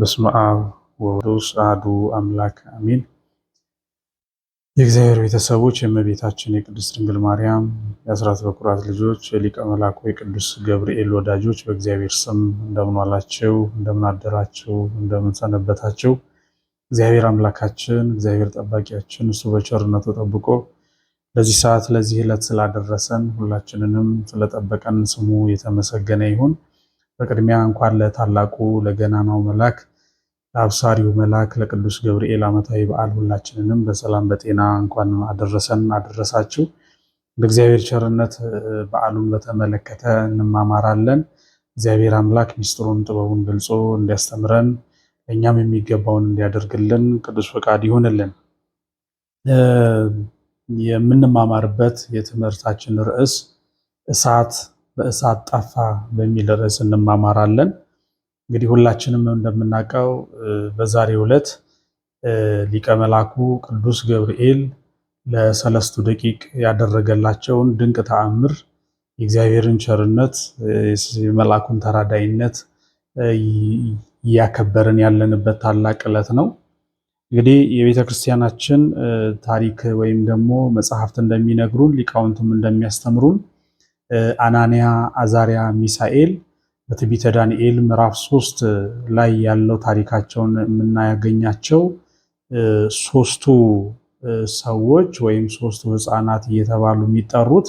በስመ አብ ወወልድ አሐዱ አምላክ አሜን። የእግዚአብሔር ቤተሰቦች የእመቤታችን የቅድስት ድንግል ማርያም የአስራት በኩራት ልጆች የሊቀ መላኩ የቅዱስ ገብርኤል ወዳጆች በእግዚአብሔር ስም እንደምን ዋላችሁ፣ እንደምን አደራችሁ፣ እንደምን ሰነበታችሁ። እግዚአብሔር አምላካችን እግዚአብሔር ጠባቂያችን እሱ በቸርነቱ ጠብቆ ለዚህ ሰዓት ለዚህ ዕለት ስላደረሰን ሁላችንንም ስለጠበቀን ስሙ የተመሰገነ ይሁን። በቅድሚያ እንኳን ለታላቁ ለገናናው መልአክ ለአብሳሪው መልአክ ለቅዱስ ገብርኤል ዓመታዊ በዓል ሁላችንንም በሰላም በጤና እንኳን አደረሰን አደረሳችሁ። በእግዚአብሔር ቸርነት በዓሉን በተመለከተ እንማማራለን። እግዚአብሔር አምላክ ሚስጥሩን ጥበቡን ገልጾ እንዲያስተምረን ለእኛም የሚገባውን እንዲያደርግልን ቅዱስ ፈቃድ ይሁንልን። የምንማማርበት የትምህርታችን ርዕስ እሳት በእሳት ጠፋ በሚል ርዕስ እንማማራለን። እንግዲህ ሁላችንም እንደምናውቀው በዛሬው ዕለት ሊቀ መላኩ ቅዱስ ገብርኤል ለሰለስቱ ደቂቅ ያደረገላቸውን ድንቅ ተአምር የእግዚአብሔርን ቸርነት የመልአኩን ተራዳይነት እያከበርን ያለንበት ታላቅ ዕለት ነው። እንግዲህ የቤተ ክርስቲያናችን ታሪክ ወይም ደግሞ መጽሐፍት እንደሚነግሩን ሊቃውንቱም እንደሚያስተምሩን አናንያ፣ አዛሪያ፣ ሚሳኤል በትንቢተ ዳንኤል ምዕራፍ 3 ላይ ያለው ታሪካቸውን የምናያገኛቸው ሶስቱ ሰዎች ወይም ሶስቱ ሕፃናት እየተባሉ የሚጠሩት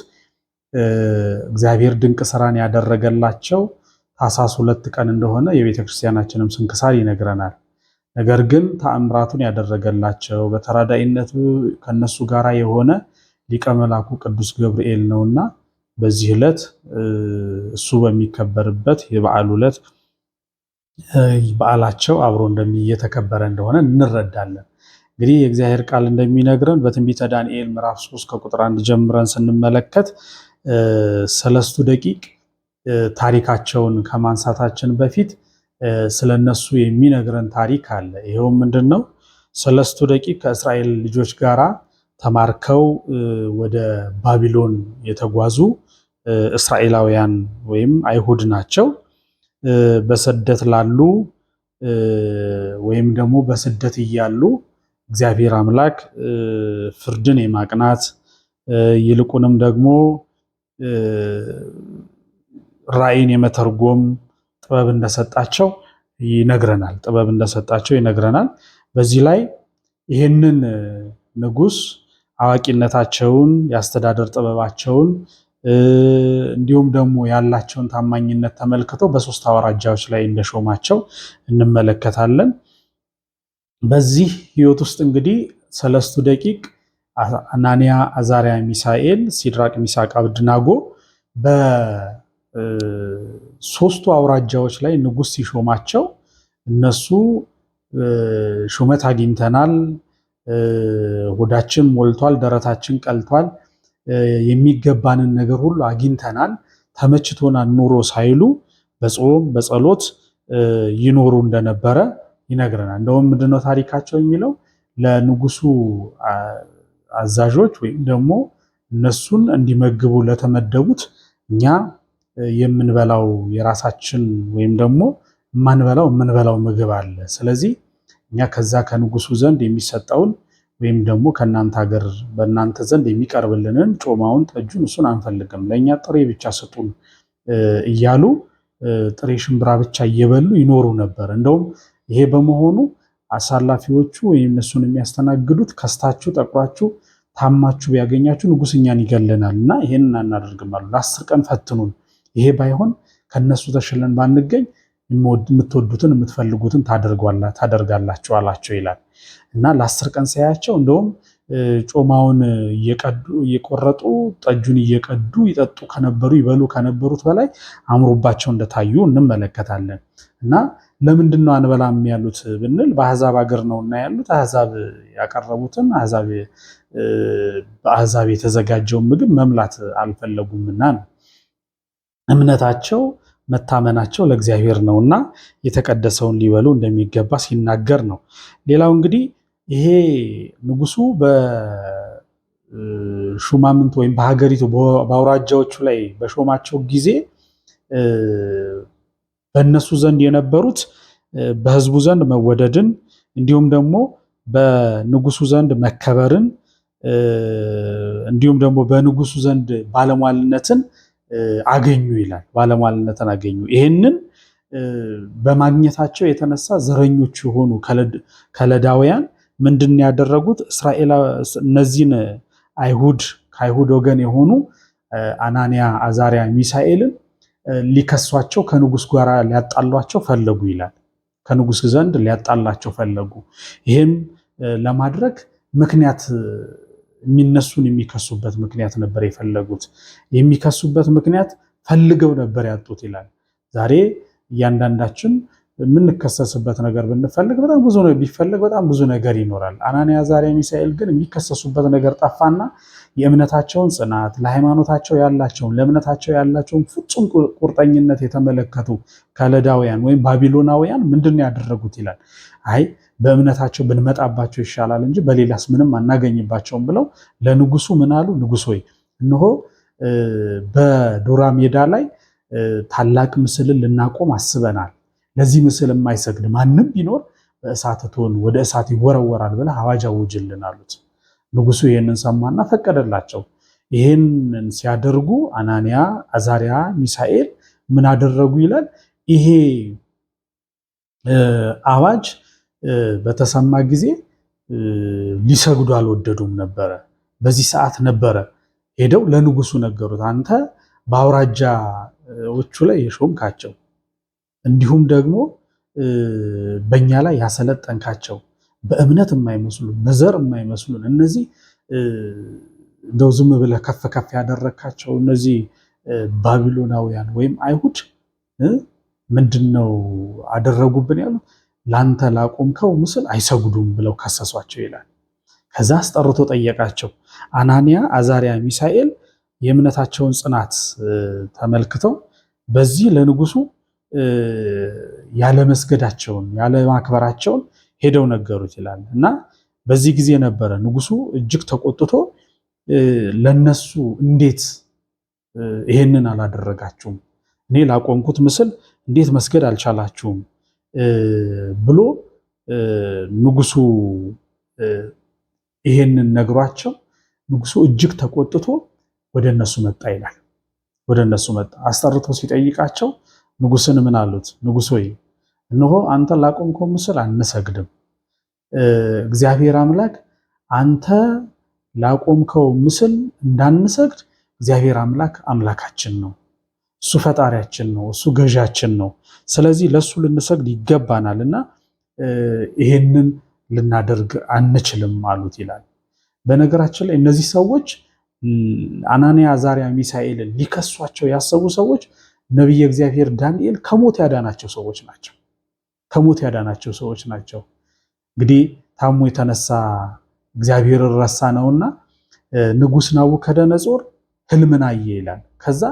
እግዚአብሔር ድንቅ ስራን ያደረገላቸው ታኅሳስ 2 ቀን እንደሆነ የቤተ ክርስቲያናችንም ስንክሳር ይነግረናል። ነገር ግን ተአምራቱን ያደረገላቸው በተራዳኢነቱ ከነሱ ጋር የሆነ ሊቀ መላኩ ቅዱስ ገብርኤል ነውና በዚህ ዕለት እሱ በሚከበርበት የበዓሉ ዕለት በዓላቸው አብሮ እየተከበረ እንደሆነ እንረዳለን። እንግዲህ የእግዚአብሔር ቃል እንደሚነግረን በትንቢተ ዳንኤል ምዕራፍ 3 ከቁጥር 1 ጀምረን ስንመለከት ሰለስቱ ደቂቅ ታሪካቸውን ከማንሳታችን በፊት ስለነሱ የሚነግረን ታሪክ አለ። ይሄው ምንድነው? ሰለስቱ ደቂቅ ከእስራኤል ልጆች ጋራ ተማርከው ወደ ባቢሎን የተጓዙ እስራኤላውያን ወይም አይሁድ ናቸው። በስደት ላሉ ወይም ደግሞ በስደት እያሉ እግዚአብሔር አምላክ ፍርድን የማቅናት ይልቁንም ደግሞ ራእይን የመተርጎም ጥበብ እንደሰጣቸው ይነግረናል። በዚህ ላይ ይህንን ንጉሥ አዋቂነታቸውን የአስተዳደር ጥበባቸውን እንዲሁም ደግሞ ያላቸውን ታማኝነት ተመልክቶ በሶስት አውራጃዎች ላይ እንደሾማቸው እንመለከታለን። በዚህ ህይወት ውስጥ እንግዲህ ሰለስቱ ደቂቅ አናንያ፣ አዛሪያ፣ ሚሳኤል፣ ሲድራቅ፣ ሚሳቅ፣ አብድናጎ በሶስቱ አውራጃዎች ላይ ንጉሥ ሲሾማቸው እነሱ ሹመት አግኝተናል፣ ሆዳችን ሞልቷል፣ ደረታችን ቀልቷል፣ የሚገባንን ነገር ሁሉ አግኝተናል፣ ተመችቶናል ኑሮ ሳይሉ በጾም በጸሎት ይኖሩ እንደነበረ ይነግረናል። እንደውም ምንድነው ታሪካቸው የሚለው ለንጉሱ አዛዦች ወይም ደግሞ እነሱን እንዲመግቡ ለተመደቡት እኛ የምንበላው የራሳችን ወይም ደግሞ የምንበላው ምግብ አለ። ስለዚህ እኛ ከዛ ከንጉሱ ዘንድ የሚሰጠውን ወይም ደግሞ ከእናንተ ሀገር በእናንተ ዘንድ የሚቀርብልንን ጮማውን፣ ጠጁን እሱን አንፈልግም፣ ለእኛ ጥሬ ብቻ ስጡን እያሉ ጥሬ ሽምብራ ብቻ እየበሉ ይኖሩ ነበር። እንደውም ይሄ በመሆኑ አሳላፊዎቹ ወይም እነሱን የሚያስተናግዱት ከስታችሁ፣ ጠቁራችሁ፣ ታማችሁ ቢያገኛችሁ ንጉሥ እኛን ይገለናል እና ይሄንን አናደርግም አሉ። ለ10 ቀን ፈትኑን፣ ይሄ ባይሆን ከነሱ ተሽለን ባንገኝ የምትወዱትን የምትፈልጉትን ታደርጋላችሁ አላቸው ይላል እና ለ10 ቀን ሳያቸው እንደውም ጮማውን እየቆረጡ ጠጁን እየቀዱ ይጠጡ ከነበሩ ይበሉ ከነበሩት በላይ አምሮባቸው እንደታዩ እንመለከታለን። እና ለምንድን ነው አንበላም ያሉት ብንል በአሕዛብ ሀገር ነውና ያሉት አሕዛብ ያቀረቡትን በአሕዛብ የተዘጋጀውን ምግብ መብላት አልፈለጉምና ነው። እምነታቸው መታመናቸው ለእግዚአብሔር ነውና የተቀደሰውን ሊበሉ እንደሚገባ ሲናገር ነው። ሌላው እንግዲህ ይሄ ንጉሱ በሹማምንት ወይም በሀገሪቱ በአውራጃዎቹ ላይ በሾማቸው ጊዜ በእነሱ ዘንድ የነበሩት በህዝቡ ዘንድ መወደድን እንዲሁም ደግሞ በንጉሱ ዘንድ መከበርን እንዲሁም ደግሞ በንጉሱ ዘንድ ባለሟልነትን አገኙ ይላል። ባለሟልነትን አገኙ። ይህንን በማግኘታቸው የተነሳ ዘረኞች የሆኑ ከለዳውያን ምንድን ያደረጉት? እነዚህን ከአይሁድ ወገን የሆኑ አናንያ፣ አዛሪያ፣ ሚሳኤልን ሊከሷቸው ከንጉስ ጋር ሊያጣሏቸው ፈለጉ ይላል። ከንጉስ ዘንድ ሊያጣላቸው ፈለጉ። ይህም ለማድረግ ምክንያት የሚከሱበት ምክንያት ነበር የፈለጉት። የሚከሱበት ምክንያት ፈልገው ነበር ያጡት ይላል። ዛሬ እያንዳንዳችን የምንከሰስበት ነገር ብንፈልግ በጣም ብዙ ነው፣ ቢፈልግ በጣም ብዙ ነገር ይኖራል። አናንያ፣ አዛርያ፣ ሚሳኤል ግን የሚከሰሱበት ነገር ጠፋና የእምነታቸውን ጽናት፣ ለሃይማኖታቸው ያላቸውን ለእምነታቸው ያላቸውን ፍጹም ቁርጠኝነት የተመለከቱ ከለዳውያን ወይም ባቢሎናውያን ምንድን ያደረጉት ይላል። አይ በእምነታቸው ብንመጣባቸው ይሻላል እንጂ በሌላስ ምንም አናገኝባቸውም ብለው ለንጉሱ ምን አሉ? ንጉሥ ሆይ እነሆ በዱራ ሜዳ ላይ ታላቅ ምስልን ልናቆም አስበናል። ለዚህ ምስል የማይሰግድ ማንም ቢኖር በእሳት እቶን ወደ እሳት ይወረወራል ብለህ አዋጅ አውጅልን አሉት። ንጉሱ ይህንን ሰማና ፈቀደላቸው። ይህንን ሲያደርጉ አናንያ፣ አዛርያ፣ ሚሳኤል ምን አደረጉ ይላል። ይሄ አዋጅ በተሰማ ጊዜ ሊሰግዱ አልወደዱም ነበረ። በዚህ ሰዓት ነበረ ሄደው ለንጉሱ ነገሩት። አንተ በአውራጃዎቹ ላይ የሾምካቸው እንዲሁም ደግሞ በእኛ ላይ ያሰለጠንካቸው በእምነት የማይመስሉ በዘር የማይመስሉን እነዚህ እንደው ዝም ብለህ ከፍ ከፍ ያደረካቸው እነዚህ ባቢሎናውያን ወይም አይሁድ ምንድነው አደረጉብን ያሉት? ላንተ ላቆምከው ምስል አይሰግዱም ብለው ከሰሷቸው ይላል። ከዛ አስጠርቶ ጠየቃቸው። አናንያ፣ አዛርያ፣ ሚሳኤል የእምነታቸውን ጽናት ተመልክተው በዚህ ለንጉሱ ያለ መስገዳቸውን ያለ ማክበራቸውን ሄደው ነገሩት ይላል። እና በዚህ ጊዜ ነበረ ንጉሱ እጅግ ተቆጥቶ ለነሱ እንዴት ይሄንን አላደረጋችሁም? እኔ ላቆምኩት ምስል እንዴት መስገድ አልቻላችሁም? ብሎ ንጉሱ ይሄንን ነግሯቸው ንጉሱ እጅግ ተቆጥቶ ወደ እነሱ መጣ ይላል። ወደ እነሱ መጣ። አስጠርቶ ሲጠይቃቸው ንጉስን ምን አሉት? ንጉሥ ሆይ እነሆ አንተ ላቆምከው ምስል አንሰግድም። እግዚአብሔር አምላክ አንተ ላቆምከው ምስል እንዳንሰግድ እግዚአብሔር አምላክ አምላካችን ነው። እሱ ፈጣሪያችን ነው። እሱ ገዣችን ነው። ስለዚህ ለሱ ልንሰግድ ይገባናልና ይሄንን ልናደርግ አንችልም አሉት ይላል። በነገራችን ላይ እነዚህ ሰዎች አናንያ፣ አዛርያ፣ ሚሳኤልን ሊከሷቸው ያሰቡ ሰዎች ነቢየ እግዚአብሔር ዳንኤል ከሞት ያዳናቸው ሰዎች ናቸው። ከሞት ያዳናቸው ሰዎች ናቸው። እንግዲህ ታሞ የተነሳ እግዚአብሔር ረሳ ነውና ንጉሥ ናቡከደነጾር ህልምን አየ ይላል። ከዛ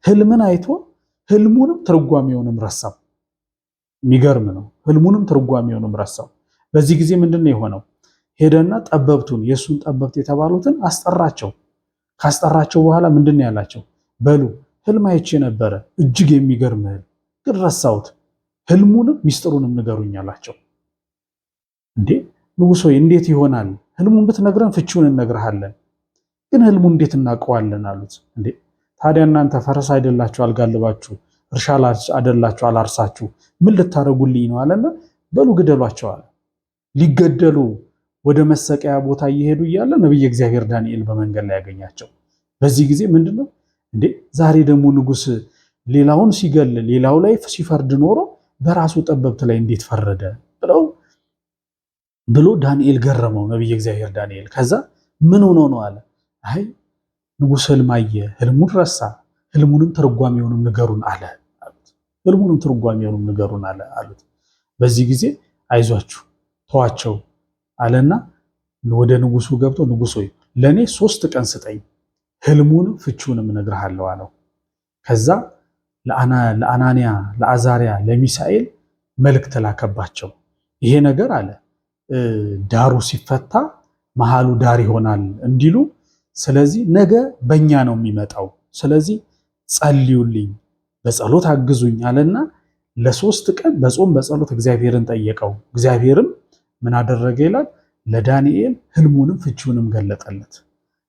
ህልምን አይቶ ህልሙንም ትርጓሜውንም ረሳው። የሚገርም ነው። ህልሙንም ትርጓሜውንም ረሳው። በዚህ ጊዜ ምንድን ነው የሆነው? ሄደና ጠበብቱን የእሱን ጠበብት የተባሉትን አስጠራቸው። ካስጠራቸው በኋላ ምንድን ነው ያላቸው? በሉ ህልም አይቼ ነበረ፣ እጅግ የሚገርም ህልም፣ ግን ረሳሁት። ህልሙንም ሚስጥሩንም ንገሩኝ አላቸው። እንዴ ንጉሥ ሆይ እንዴት ይሆናል? ህልሙን ብትነግረን ፍቺውን እነግርሃለን፣ ግን ህልሙን እንዴት እናውቀዋለን አሉት። እንዴ ታዲያ እናንተ ፈረስ አይደላችሁ አልጋልባችሁ፣ እርሻ አይደላችሁ አላርሳችሁ፣ ምን ልታደርጉልኝ ነው አለና በሉ ግደሏቸው አለ። ሊገደሉ ወደ መሰቀያ ቦታ እየሄዱ እያለ ነቢየ እግዚአብሔር ዳንኤል በመንገድ ላይ ያገኛቸው። በዚህ ጊዜ ምንድነው እንዴ ዛሬ ደግሞ ንጉሥ ሌላውን ሲገል ሌላው ላይ ሲፈርድ ኖሮ በራሱ ጠበብት ላይ እንዴት ፈረደ ብሎ ዳንኤል ገረመው። ነቢየ እግዚአብሔር ዳንኤል ከዛ ምን ሆኖ ነው አለ። አይ ንጉሥ ህልም አየ፣ ህልሙን ረሳ፣ ህልሙንም ትርጓሜውንም ንገሩን አለ አሉት። ህልሙንም ትርጓሜውንም ንገሩን አለ አሉት። በዚህ ጊዜ አይዟችሁ ተዋቸው አለና ወደ ንጉሱ ገብቶ ንጉሥ ሆይ ለኔ 3 ቀን ስጠኝ፣ ህልሙንም ፍቺውንም እነግርሃለሁ አለው። ከዛ ለአናንያ፣ ለአዛርያ፣ ለሚሳኤል መልእክት ላከባቸው። ይሄ ነገር አለ ዳሩ ሲፈታ መሃሉ ዳር ይሆናል እንዲሉ፣ ስለዚህ ነገ በእኛ ነው የሚመጣው፣ ስለዚህ ጸልዩልኝ፣ በጸሎት አግዙኝ አለና ለ3 ቀን በጾም በጸሎት እግዚአብሔርን ጠየቀው። እግዚአብሔርም ምን አደረገ ይላል? ለዳንኤል ህልሙንም ፍቺውንም ገለጠለት።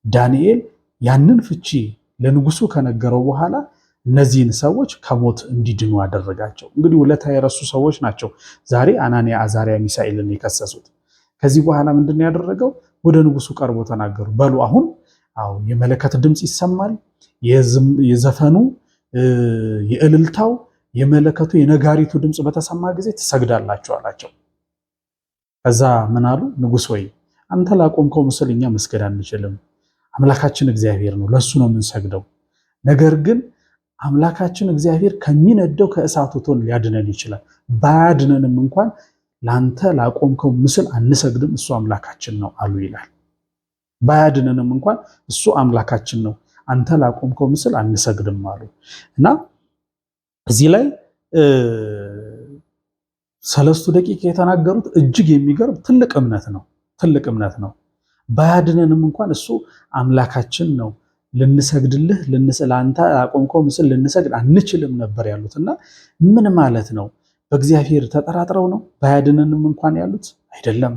ዳንኤል ያንን ፍቺ ለንጉሱ ከነገረው በኋላ እነዚህን ሰዎች ከሞት እንዲድኑ አደረጋቸው። እንግዲህ ውለታ የረሱ ሰዎች ናቸው ዛሬ አናንያ፣ አዛርያ፣ ሚሳኤልን የከሰሱት። ከዚህ በኋላ ምንድን ነው ያደረገው? ወደ ንጉሱ ቀርቦ ተናገሩ። በሉ አሁን የመለከት ድምፅ ይሰማል፣ የዘፈኑ፣ የእልልታው፣ የመለከቱ፣ የነጋሪቱ ድምፅ በተሰማ ጊዜ ትሰግዳላችሁ አላቸው። ከዛ ምን አሉ? ንጉሥ ወይ አንተ ላቆምከው ምስል እኛ መስገድ አንችልም። አምላካችን እግዚአብሔር ነው፣ ለሱ ነው የምንሰግደው። ነገር ግን አምላካችን እግዚአብሔር ከሚነደው ከእሳቱ እቶን ሊያድነን ይችላል። ባያድነንም እንኳን ለአንተ ላቆምከው ምስል አንሰግድም፣ እሱ አምላካችን ነው አሉ ይላል። ባያድነንም እንኳን እሱ አምላካችን ነው፣ አንተ ላቆምከው ምስል አንሰግድም አሉ እና እዚህ ላይ ሰለስቱ ደቂቅ የተናገሩት እጅግ የሚገርም ትልቅ እምነት ነው። ትልቅ እምነት ነው። ባያድነንም እንኳን እሱ አምላካችን ነው፣ ልንሰግድልህ ለአንተ ላቆምከው ምስል ልንሰግድ አንችልም ነበር ያሉት እና ምን ማለት ነው? በእግዚአብሔር ተጠራጥረው ነው ባያድነንም እንኳን ያሉት አይደለም።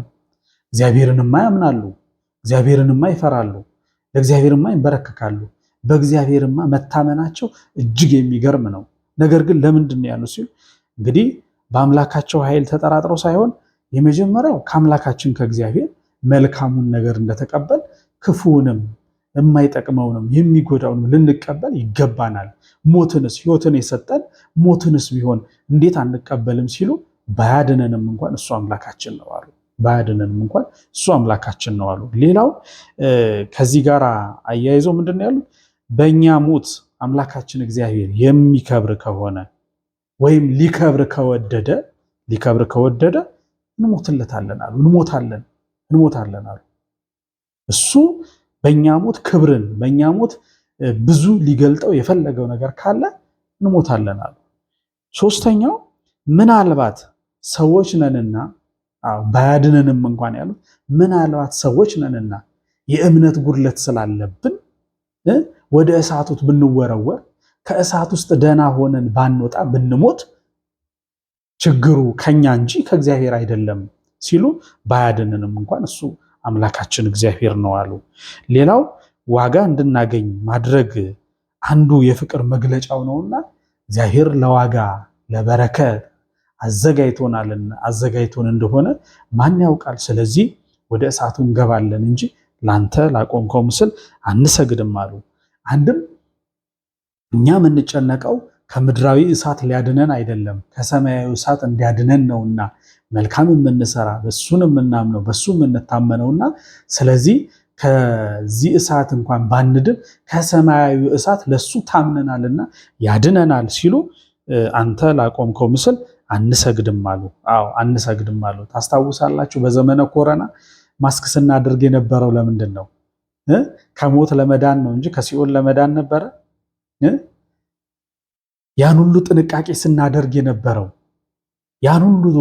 እግዚአብሔርንማ ያምናሉ፣ እግዚአብሔርንማ ይፈራሉ፣ ለእግዚአብሔርማ ይንበረከካሉ። በእግዚአብሔርማ መታመናቸው እጅግ የሚገርም ነው። ነገር ግን ለምንድን ነው ያሉት ሲሉ እንግዲህ በአምላካቸው ኃይል ተጠራጥረው ሳይሆን የመጀመሪያው ከአምላካችን ከእግዚአብሔር መልካሙን ነገር እንደተቀበል ክፉውንም የማይጠቅመውንም የሚጎዳውንም ልንቀበል ይገባናል። ሞትንስ ሕይወትን የሰጠን ሞትንስ ቢሆን እንዴት አንቀበልም ሲሉ ባያድነንም እንኳን እሱ አምላካችን ነው አሉ። ባያድነንም እንኳን እሱ አምላካችን ነው አሉ። ሌላው ከዚህ ጋር አያይዘው ምንድን ነው ያሉት? በእኛ ሞት አምላካችን እግዚአብሔር የሚከብር ከሆነ ወይም ሊከብር ከወደደ እንሞትለታለን አሉ። እንሞታለን አሉ። እሱ በእኛ ሞት ክብርን፣ በእኛ ሞት ብዙ ሊገልጠው የፈለገው ነገር ካለ እንሞታለን አሉ። ሶስተኛው ምናልባት ሰዎች ነንና ባያድነንም እንኳን ያሉት ምናልባት ሰዎች ነንና የእምነት ጉድለት ስላለብን ወደ እሳቱት ብንወረወር ከእሳት ውስጥ ደህና ሆነን ባንወጣ ብንሞት ችግሩ ከኛ እንጂ ከእግዚአብሔር አይደለም ሲሉ ባያድነንም እንኳን እሱ አምላካችን እግዚአብሔር ነው አሉ። ሌላው ዋጋ እንድናገኝ ማድረግ አንዱ የፍቅር መግለጫው ነውና እግዚአብሔር ለዋጋ ለበረከት አዘጋጅቶን እንደሆነ ማን ያውቃል? ስለዚህ ወደ እሳቱ እንገባለን እንጂ ላንተ ላቆምከው ምስል አንሰግድም አሉ። አንድም እኛ የምንጨነቀው ከምድራዊ እሳት ሊያድነን አይደለም፣ ከሰማያዊ እሳት እንዲያድነን ነውና መልካም የምንሰራ በሱን የምናምነው በሱ የምንታመነውና ስለዚህ ከዚህ እሳት እንኳን ባንድን ከሰማያዊ እሳት ለሱ ታምነናልና ያድነናል ሲሉ አንተ ላቆምከው ምስል አንሰግድም አሉ። አዎ አንሰግድም አሉ። ታስታውሳላችሁ? በዘመነ ኮረና ማስክ ስናደርግ የነበረው ለምንድን ነው? ከሞት ለመዳን ነው እንጂ ከሲኦል ለመዳን ነበረ? ያን ሁሉ ጥንቃቄ ስናደርግ የነበረው ያን ሁሉ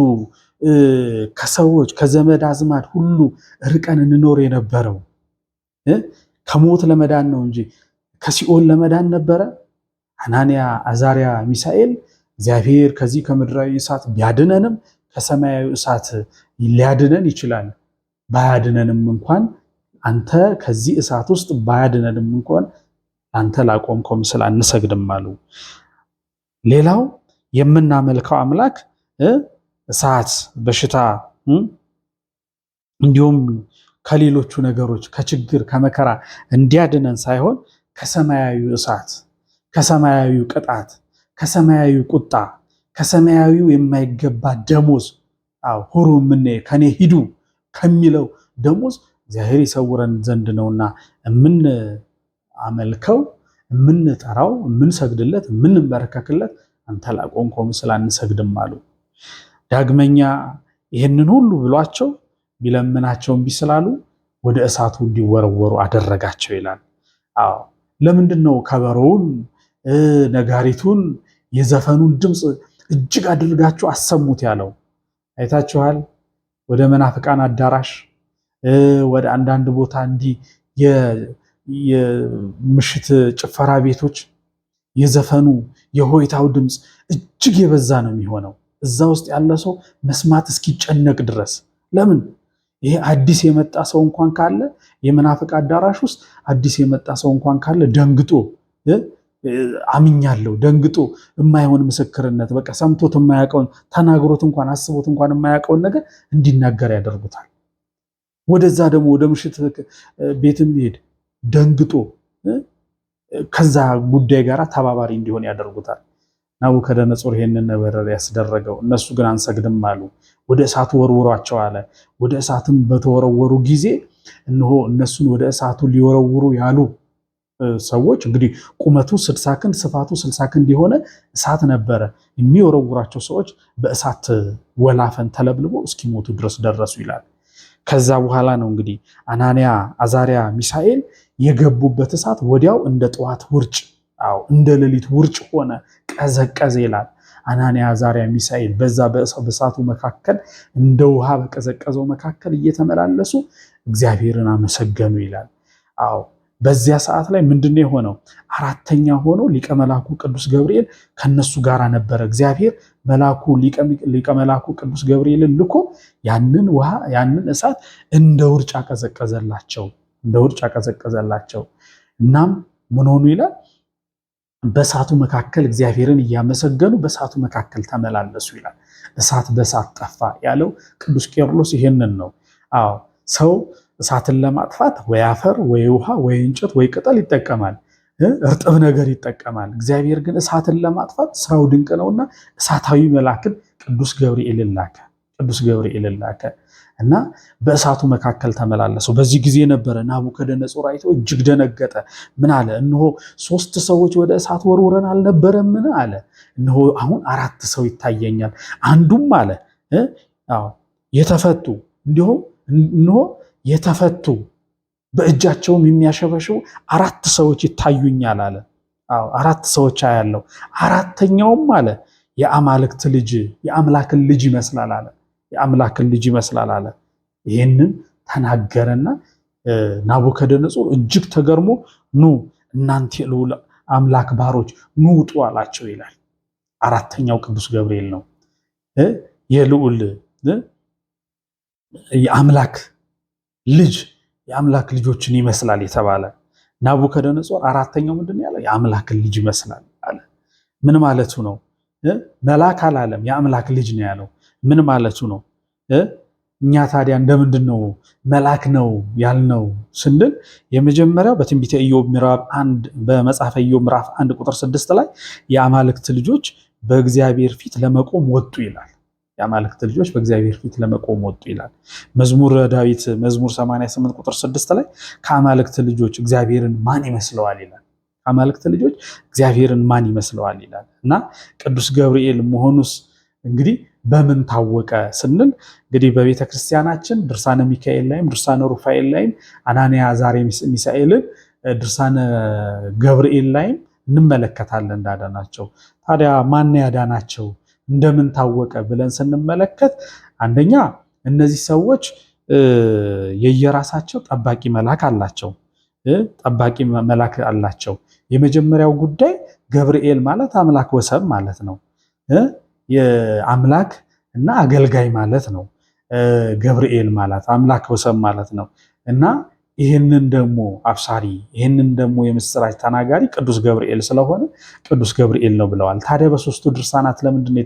ከሰዎች ከዘመድ አዝማድ ሁሉ ርቀን እንኖር የነበረው ከሞት ለመዳን ነው እንጂ ከሲኦል ለመዳን ነበረ? አናንያ፣ አዛርያ፣ ሚሳኤል እግዚአብሔር ከዚህ ከምድራዊ እሳት ቢያድነንም ከሰማያዊ እሳት ሊያድነን ይችላል። ባያድነንም እንኳን አንተ ከዚህ እሳት ውስጥ ባያድነንም እንኳን አንተ ላቆምከው ምስል አንሰግድም አሉ። ሌላው የምናመልከው አምላክ እሳት፣ በሽታ እንዲሁም ከሌሎቹ ነገሮች ከችግር ከመከራ እንዲያድነን ሳይሆን ከሰማያዊ እሳት፣ ከሰማያዊ ቅጣት፣ ከሰማያዊ ቁጣ፣ ከሰማያዊ የማይገባ ደሞዝ ሁሩ ምን ከኔ ሂዱ ከሚለው ደሞዝ እግዚአብሔር ይሰውረን ዘንድ ነውና የምንአመልከው፣ የምንጠራው፣ የምንሰግድለት፣ የምንበረከክለት አንተ ላቆምከው ምስል አንሰግድም አሉ። ዳግመኛ ይህንን ሁሉ ብሏቸው ቢለምናቸው እምቢ ስላሉ ወደ እሳቱ እንዲወረወሩ አደረጋቸው ይላል። አዎ ለምንድን ነው ከበሮውን፣ ነጋሪቱን፣ የዘፈኑን ድምፅ እጅግ አድርጋችሁ አሰሙት ያለው? አይታችኋል? ወደ መናፍቃን አዳራሽ ወደ አንዳንድ ቦታ እንዲህ የምሽት ጭፈራ ቤቶች የዘፈኑ የሆይታው ድምፅ እጅግ የበዛ ነው የሚሆነው። እዛ ውስጥ ያለ ሰው መስማት እስኪጨነቅ ድረስ። ለምን? ይሄ አዲስ የመጣ ሰው እንኳን ካለ የመናፍቅ አዳራሽ ውስጥ አዲስ የመጣ ሰው እንኳን ካለ ደንግጦ አምኛለሁ ደንግጦ የማይሆን ምስክርነት በቃ ሰምቶት የማያውቀውን ተናግሮት እንኳን አስቦት እንኳን የማያውቀውን ነገር እንዲናገር ያደርጉታል። ወደዛ ደግሞ ወደ ምሽት ቤትም ይሄድ ደንግጦ ከዛ ጉዳይ ጋር ተባባሪ እንዲሆን ያደርጉታል። ናቡከደነጾር ይሄንን ነበር ያስደረገው። እነሱ ግን አንሰግድም አሉ። ወደ እሳቱ ወርውሯቸው አለ። ወደ እሳትም በተወረወሩ ጊዜ እነሆ እነሱን ወደ እሳቱ ሊወረውሩ ያሉ ሰዎች እንግዲህ ቁመቱ 60 ክንድ ስፋቱ 60 ክንድ የሆነ እሳት ነበረ። የሚወረውራቸው ሰዎች በእሳት ወላፈን ተለብልቦ እስኪሞቱ ድረስ ደረሱ ይላል። ከዛ በኋላ ነው እንግዲህ አናንያ፣ አዛሪያ፣ ሚሳኤል የገቡበት እሳት ወዲያው እንደ ጠዋት ውርጭ እንደ ሌሊት ውርጭ ሆነ፣ ቀዘቀዘ ይላል። አናንያ፣ አዛሪያ፣ ሚሳኤል በዛ በእሳቱ መካከል እንደ ውሃ በቀዘቀዘው መካከል እየተመላለሱ እግዚአብሔርን አመሰገኑ ይላል። በዚያ ሰዓት ላይ ምንድነው የሆነው? አራተኛ ሆኖ ሊቀ መላኩ ቅዱስ ገብርኤል ከነሱ ጋር ነበረ። እግዚአብሔር ሊቀ መላኩ ቅዱስ ገብርኤልን ልኮ ያንን ውሃ ያንን እሳት እንደ ውርጭ አቀዘቀዘላቸው። እናም ምን ሆኑ ይላል? በእሳቱ መካከል እግዚአብሔርን እያመሰገኑ በእሳቱ መካከል ተመላለሱ ይላል። እሳት በእሳት ጠፋ ያለው ቅዱስ ቄርሎስ ይሄንን ነው። ሰው እሳትን ለማጥፋት ወይ አፈር ወይ ውሃ ወይ እንጨት ወይ ቅጠል ይጠቀማል፣ እርጥብ ነገር ይጠቀማል። እግዚአብሔር ግን እሳትን ለማጥፋት ስራው ድንቅ ነውና እሳታዊ መልአክን ቅዱስ ገብርኤልን ላከ እና በእሳቱ መካከል ተመላለሱ። በዚህ ጊዜ ነበረ ናቡከደነጾር አይቶ እጅግ ደነገጠ። ምን አለ? እነሆ 3 ሰዎች ወደ እሳት ወርውረን አልነበረምን አለ። እነሆ አሁን 4 ሰው ይታየኛል። አንዱም አለ የተፈቱ እንዲሁም እነሆ የተፈቱ በእጃቸውም የሚያሸበሽቡ 4 ሰዎች ይታዩኛል አለ። 4 ሰዎች አያለው። አራተኛውም አለ የአምላክን ልጅ ይመስላል አለ። ይህንን ተናገረና ናቡከደነጾር እጅግ ተገርሞ ኑ እናንተ የልዑል አምላክ ባሮች ኑ ውጡ አላቸው ይላል። አራተኛው ቅዱስ ገብርኤል ነው። የልዑል የአምላክ ልጆችን ይመስላል የተባለ ናቡከደነጾር አራተኛው ምንድን ያለው? የአምላክን ልጅ ይመስላል አለ። ምን ማለቱ ነው? መልአክ አላለም፣ የአምላክ ልጅ ነው ያለው። ምን ማለቱ ነው? እኛ ታዲያ እንደምንድን ነው መልአክ ነው ያልነው ስንል የመጀመሪያው በትንቢተ ኢዮብ በመጽሐፈ ኢዮብ ምዕራፍ 1 ቁጥር 6 ላይ የአማልክት ልጆች በእግዚአብሔር ፊት ለመቆም ወጡ ይላል። የአማልክት ልጆች በእግዚአብሔር ፊት ለመቆም ወጡ ይላል። መዝሙር ዳዊት መዝሙር 88 ቁጥር 6 ላይ ከአማልክት ልጆች እግዚአብሔርን ማን ይመስለዋል ይላል። ከአማልክት ልጆች እግዚአብሔርን ማን ይመስለዋል ይላል እና ቅዱስ ገብርኤል መሆኑስ እንግዲህ በምን ታወቀ ስንል እንግዲህ በቤተ ክርስቲያናችን ድርሳነ ሚካኤል ላይም ድርሳነ ሩፋኤል ላይም አናንያ፣ አዛርያ፣ ሚሳኤልን ድርሳነ ገብርኤል ላይም እንመለከታለን እንዳዳናቸው። ታዲያ ማን ያዳናቸው እንደምን ታወቀ ብለን ስንመለከት አንደኛ እነዚህ ሰዎች የየራሳቸው ጠባቂ መልአክ አላቸው። የመጀመሪያው ጉዳይ ገብርኤል ማለት አምላክ ወሰብ ማለት ነው። የአምላክ እና አገልጋይ ማለት ነው። ገብርኤል ማለት አምላክ ወሰብ ማለት ነው እና ይህንን ደግሞ አብሳሪ ይህንን ደግሞ የምስራች ተናጋሪ ቅዱስ ገብርኤል ስለሆነ ቅዱስ ገብርኤል ነው ብለዋል። ታዲያ በ3ቱ ድርሳናት ለምንድን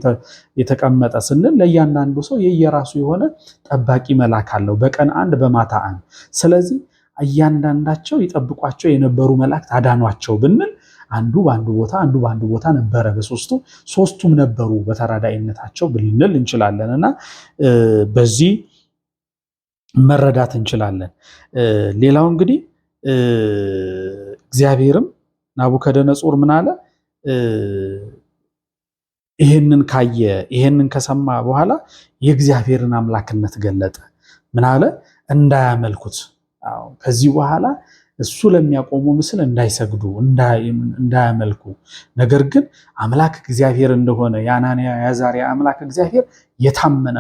የተቀመጠ ስንል ለእያንዳንዱ ሰው የየራሱ የሆነ ጠባቂ መልአክ አለው፣ በቀን 1 በማታ 1። ስለዚህ እያንዳንዳቸው ይጠብቋቸው የነበሩ መላእክት አዳኗቸው ብንል አንዱ በአንዱ ቦታ ነበረ። ሶስቱም ነበሩ በተራዳይነታቸው ብንል እንችላለን እና በዚህ መረዳት እንችላለን። ሌላው እንግዲህ እግዚአብሔርም ናቡከደነጾር ምን አለ? ይሄንን ካየ ይሄንን ከሰማ በኋላ የእግዚአብሔርን አምላክነት ገለጠ። ምን አለ? እንዳያመልኩት፣ ከዚህ በኋላ እሱ ለሚያቆሙ ምስል እንዳይሰግዱ እንዳያመልኩ፣ ነገር ግን አምላክ እግዚአብሔር እንደሆነ የአናንያ የአዛርያ አምላክ እግዚአብሔር የታመነ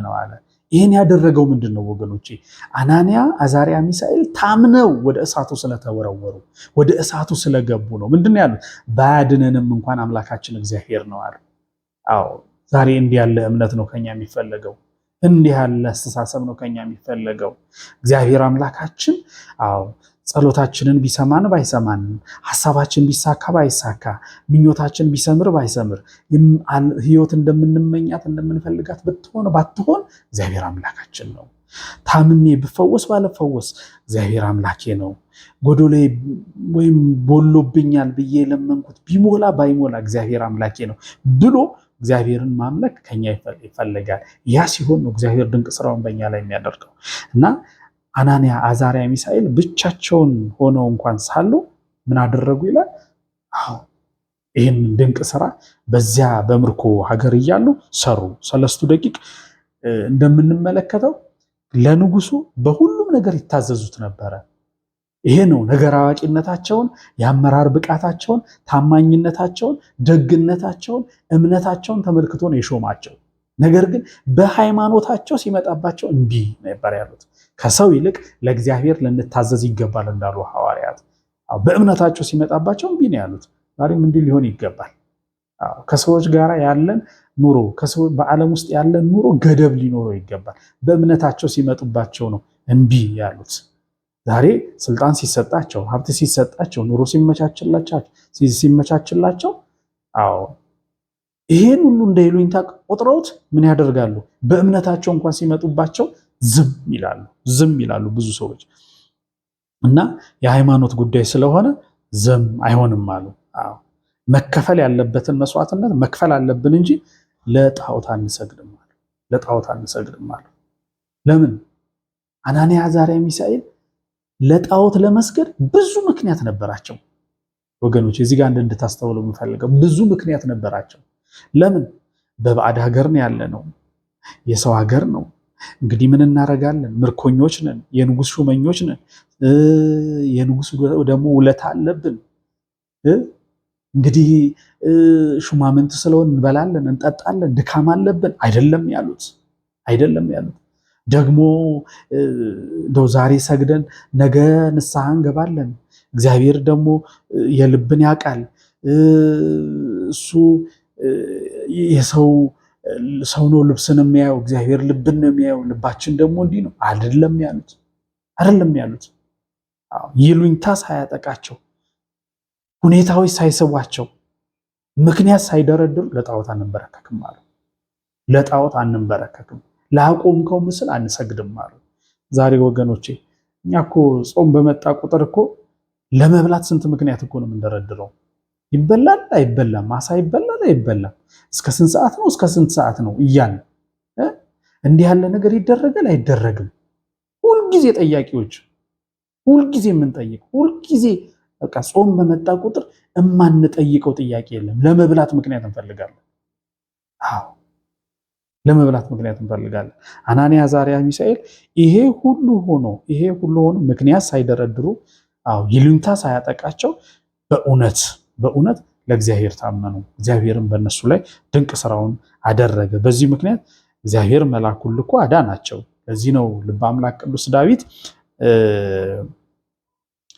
ነው አለ። ይህን ያደረገው ምንድን ነው ወገኖቼ? አናንያ፣ አዛርያ፣ ሚሳኤል ታምነው ወደ እሳቱ ስለተወረወሩ ወደ እሳቱ ስለገቡ ነው። ምንድን ነው ያሉት? ባያድነንም እንኳን አምላካችን እግዚአብሔር ነው አሉ። አዎ ዛሬ እንዲህ ያለ እምነት ነው ከኛ የሚፈለገው። እንዲህ ያለ አስተሳሰብ ነው ከኛ የሚፈለገው። እግዚአብሔር አምላካችን አዎ ጸሎታችንን ቢሰማን ባይሰማን፣ ሐሳባችን ቢሳካ ባይሳካ፣ ምኞታችን ቢሰምር ባይሰምር፣ ህይወት እንደምንመኛት እንደምንፈልጋት ብትሆን ባትሆን እግዚአብሔር አምላካችን ነው። ታምሜ ብፈወስ ባለፈወስ እግዚአብሔር አምላኬ ነው። ጎዶሎ ወይም ቦሎብኛል ብዬ ለመንኩት ቢሞላ ባይሞላ እግዚአብሔር አምላኬ ነው ብሎ እግዚአብሔርን ማምለክ ከኛ ይፈልጋል። ያ ሲሆን ነው እግዚአብሔር ድንቅ ስራውን በእኛ ላይ የሚያደርገው እና አናንያ፣ አዛርያ፣ ሚሳኤል ብቻቸውን ሆነው እንኳን ሳሉ ምን አደረጉ ይላል? አዎ ይህን ድንቅ ስራ በዚያ በምርኮ ሀገር እያሉ ሰሩ። 3 ደቂቅ እንደምንመለከተው ለንጉሱ በሁሉም ነገር ይታዘዙት ነበረ። ይሄ ነው ነገር አዋቂነታቸውን፣ የአመራር ብቃታቸውን፣ ታማኝነታቸውን፣ ደግነታቸውን፣ እምነታቸውን ተመልክቶ ነው የሾማቸው። ነገር ግን በሃይማኖታቸው ሲመጣባቸው እምቢ ነበር ያሉት። ከሰው ይልቅ ለእግዚአብሔር ልንታዘዝ ይገባል እንዳሉ ሐዋርያት በእምነታቸው ሲመጣባቸው እምቢ ነው ያሉት። ዛሬም እንዲህ ሊሆን ይገባል። ከሰዎች ጋር ያለን ኑሮ በዓለም ውስጥ ያለን ኑሮ ገደብ ሊኖረው ይገባል። በእምነታቸው ሲመጡባቸው ነው እምቢ ያሉት። ዛሬ ስልጣን ሲሰጣቸው፣ ሀብት ሲሰጣቸው፣ ኑሮ ሲመቻችላቸው አዎ ይሄን ሁሉ እንደ ይሉኝታ ቆጥረውት ምን ያደርጋሉ? በእምነታቸው እንኳን ሲመጡባቸው ዝም ይላሉ ብዙ ሰዎች እና የሃይማኖት ጉዳይ ስለሆነ ዝም አይሆንም አሉ። አዎ መከፈል ያለበትን መስዋዕትነት መክፈል አለብን እንጂ ለጣዖት አንሰግድም አሉ። ለምን? አናንያ፣ አዛርያ፣ ሚሳኤል ለጣዖት ለመስገድ ብዙ ምክንያት ነበራቸው ወገኖች። እዚህ ጋር እንድታስተውሉ የምፈልገው ብዙ ምክንያት ነበራቸው። ለምን? በባዕድ ሀገር ነው ያለነው፣ የሰው ሀገር ነው። እንግዲህ ምን እናደርጋለን? ምርኮኞች ነን፣ የንጉስ ሹመኞች ነን። የንጉስ ደግሞ ውለታ አለብን። እንግዲህ ሹማምንት ስለሆን እንበላለን፣ እንጠጣለን፣ ድካም አለብን። አይደለም ያሉት። ደግሞ እንደው ዛሬ ሰግደን ነገ ንስሐ እንገባለን። እግዚአብሔር ደግሞ የልብን ያውቃል። እሱ ሰው ነው ልብስን የሚያየው፣ እግዚአብሔር ልብን ነው የሚያየው። ልባችን ደግሞ እንዲህ ነው። አይደለም ያሉት። ይሉኝታ ሳያጠቃቸው፣ ሁኔታዎች ሳይስቧቸው፣ ምክንያት ሳይደረድሩ ለጣዖት አንበረከክም አሉ። ላቆምከው ምስል አንሰግድም አሉ። ዛሬ ወገኖቼ እኛ እኮ ጾም በመጣ ቁጥር እኮ ለመብላት ስንት ምክንያት እኮ ነው የምንደረድረው። ይበላል አይበላም፣ አሳ ይበላል አይበላም፣ እስከ ስንት ሰዓት ነው እስከ ስንት ሰዓት ነው እያልን እንዲህ ያለ ነገር ይደረጋል አይደረግም። ሁልጊዜ ጠያቂዎች፣ ሁልጊዜ የምንጠይቅ፣ ሁልጊዜ በቃ ጾም በመጣ ቁጥር የማንጠይቀው ጥያቄ የለም። ለመብላት ምክንያት እንፈልጋለን። አዎ ለመብላት ምክንያት እንፈልጋለን። አናንያ፣ አዛርያ፣ ሚሳኤል ይሄ ሁሉ ሆኖ ምክንያት ሳይደረድሩ ይሉኝታ ሳያጠቃቸው በእውነት ለእግዚአብሔር ታመኑ። እግዚአብሔርን በእነሱ ላይ ድንቅ ስራውን አደረገ። በዚህ ምክንያት እግዚአብሔር መልአኩን ልኮ አዳናቸው። ለዚህ ነው ልበ አምላክ ቅዱስ ዳዊት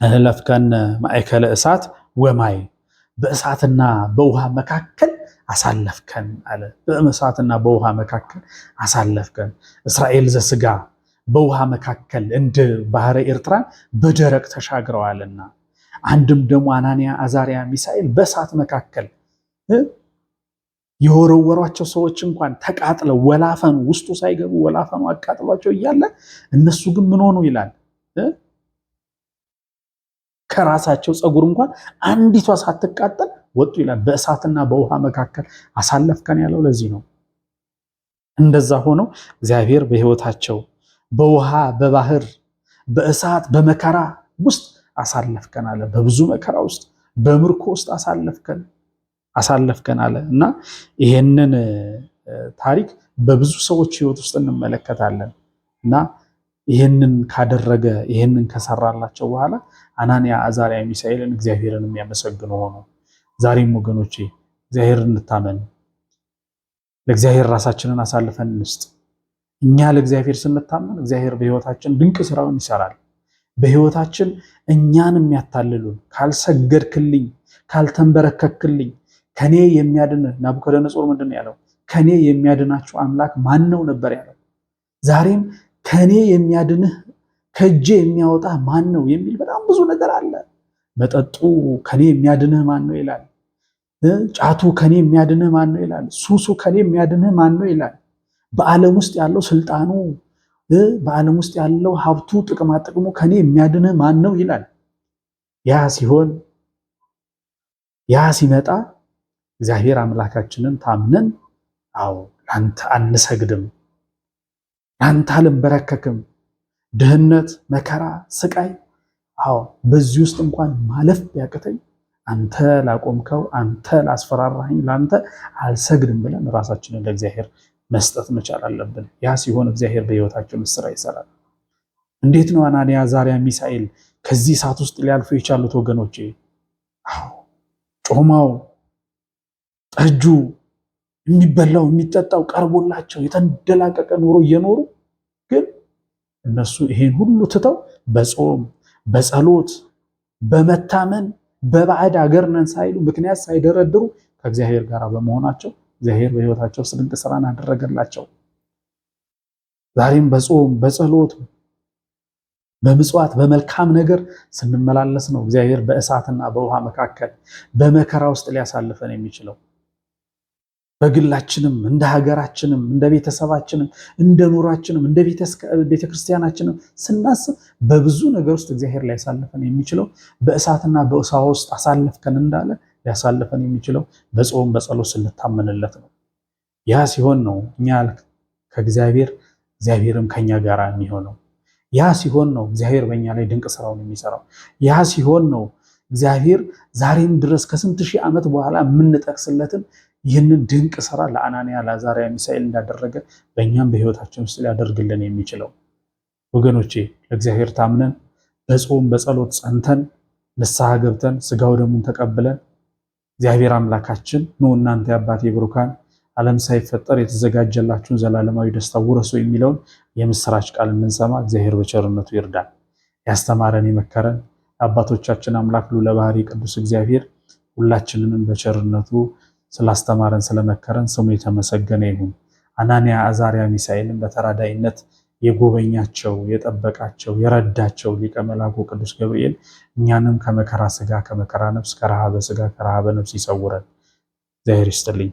እህለፍከነ ማእከለ እሳት ወማይ፣ በእሳትና በውሃ መካከል አሳለፍከን አለ። በእሳትና በውሃ መካከል አሳለፍከን። እስራኤል ዘስጋ በውሃ መካከል እንደ ባህረ ኤርትራን በደረቅ ተሻግረዋልና፣ አንድም ደግሞ አናንያ፣ አዛርያ፣ ሚሳኤል በእሳት መካከል የወረወሯቸው ሰዎች እንኳን ተቃጥለው ወላፈኑ ውስጡ ሳይገቡ ወላፈኑ አቃጥሏቸው እያለ እነሱ ግን ምን ሆኑ ይላል? ከራሳቸው ፀጉር እንኳን አንዲቷ ሳትቃጠል ወጡ ይላል። በእሳትና በውሃ መካከል አሳለፍከን ያለው ለዚህ ነው። እንደዛ ሆኖ እግዚአብሔር በሕይወታቸው በውሃ በባህር በእሳት በመከራ ውስጥ አሳለፍከን አለ። በብዙ መከራ ውስጥ በምርኮ ውስጥ አሳለፍከን አለ እና ይሄንን ታሪክ በብዙ ሰዎች ሕይወት ውስጥ እንመለከታለን እና ይሄንን ካደረገ ይሄንን ከሰራላቸው በኋላ አናንያ፣ አዛርያ፣ ሚሳኤልን እግዚአብሔርን የሚያመሰግኑ ሆኖ ዛሬም ወገኖቼ እግዚአብሔር እንታመን፣ ለእግዚአብሔር ራሳችንን አሳልፈን እንስጥ። እኛ ለእግዚአብሔር ስንታመን እግዚአብሔር በሕይወታችን ድንቅ ስራውን ይሰራል። በሕይወታችን እኛን የሚያታልሉን ካልሰገድክልኝ፣ ካልተንበረከክልኝ ከኔ የሚያድንህ ናቡከደነጾር ምንድን ያለው? ከኔ የሚያድናችሁ አምላክ ማን ነው ነበር ያለው። ዛሬም ከኔ የሚያድንህ ከእጄ የሚያወጣ ማን ነው የሚል በጣም ብዙ ነገር አለ። መጠጡ ከኔ የሚያድንህ ማን ነው ይላል። ጫቱ ከኔ የሚያድንህ ማን ነው ይላል። ሱሱ ከኔ የሚያድንህ ማን ነው ይላል። በዓለም ውስጥ ያለው ስልጣኑ፣ በዓለም ውስጥ ያለው ሀብቱ፣ ጥቅማ ጥቅሙ ከኔ የሚያድንህ ማን ነው ይላል። ያ ሲሆን ያ ሲመጣ እግዚአብሔር አምላካችንን ታምነን አዎ ላንተ አንሰግድም፣ ላንተ አልንበረከክም፣ ድህነት፣ መከራ፣ ስቃይ አዎ በዚህ ውስጥ እንኳን ማለፍ ቢያቅተኝ አንተ ላቆምከው፣ አንተ ላስፈራራኝ ላንተ አልሰግድም ብለን ራሳችንን ለእግዚአብሔር መስጠት መቻል አለብን። ያ ሲሆን እግዚአብሔር በሕይወታችን ስራ ይሰራል። እንዴት ነው አናንያ፣ አዛርያ፣ ሚሳኤል ከዚህ እሳት ውስጥ ሊያልፉ የቻሉት ወገኖቼ? አዎ ጮማው፣ ጠጁ፣ የሚበላው የሚጠጣው ቀርቦላቸው የተንደላቀቀ ኑሮ እየኖሩ ግን እነሱ ይሄን ሁሉ ትተው በጾም በጸሎት በመታመን በባዕድ አገር ነን ሳይሉ ምክንያት ሳይደረድሩ ከእግዚአብሔር ጋር በመሆናቸው እግዚአብሔር በሕይወታቸው ድንቅ ስራን አደረገላቸው። ዛሬም በጾም በጸሎት በምጽዋት በመልካም ነገር ስንመላለስ ነው እግዚአብሔር በእሳትና በውሃ መካከል በመከራ ውስጥ ሊያሳልፈን የሚችለው። በግላችንም እንደ ሀገራችንም እንደ ቤተሰባችንም እንደ ኑሯችንም እንደ ቤተክርስቲያናችንም ስናስብ በብዙ ነገር ውስጥ እግዚአብሔር ሊያሳልፈን የሚችለው በእሳትና በውሃ ውስጥ አሳልፍከን እንዳለ ሊያሳልፈን የሚችለው በጾም በጸሎት ስንታመንለት ነው። ያ ሲሆን ነው እኛ ከእግዚአብሔር እግዚአብሔርም ከኛ ጋር የሚሆነው። ያ ሲሆን ነው እግዚአብሔር በእኛ ላይ ድንቅ ስራውን የሚሰራው። ያ ሲሆን ነው እግዚአብሔር ዛሬም ድረስ ከስንት ሺህ ዓመት በኋላ የምንጠቅስለትን ይህንን ድንቅ ስራ ለአናንያ፣ ለአዛርያ፣ ሚሳኤል እንዳደረገ በእኛም በሕይወታችን ውስጥ ሊያደርግልን የሚችለው። ወገኖቼ ለእግዚአብሔር ታምነን በጾም በጸሎት ጸንተን ንስሐ ገብተን ስጋው ደሙን ተቀብለን እግዚአብሔር አምላካችን ኑ እናንተ የአባቴ ብሩካን ዓለም ሳይፈጠር የተዘጋጀላችሁን ዘላለማዊ ደስታ ውረሱ የሚለውን የምስራች ቃል እንሰማ እግዚአብሔር በቸርነቱ ይርዳን። ያስተማረን የመከረን አባቶቻችን አምላክ ልዑለ ባሕርይ ቅዱስ እግዚአብሔር ሁላችንንም በቸርነቱ ስላስተማረን ስለመከረን ስሙ የተመሰገነ ይሁን። አናንያ፣ አዛርያ፣ ሚሳኤልን በተራዳይነት የጎበኛቸው የጠበቃቸው የረዳቸው ሊቀ መላኩ ቅዱስ ገብርኤል እኛንም ከመከራ ስጋ ከመከራ ነፍስ ከረሃበ ስጋ ከረሃበ ነፍስ ይሰውረን። እግዚአብሔር ይስጥልኝ።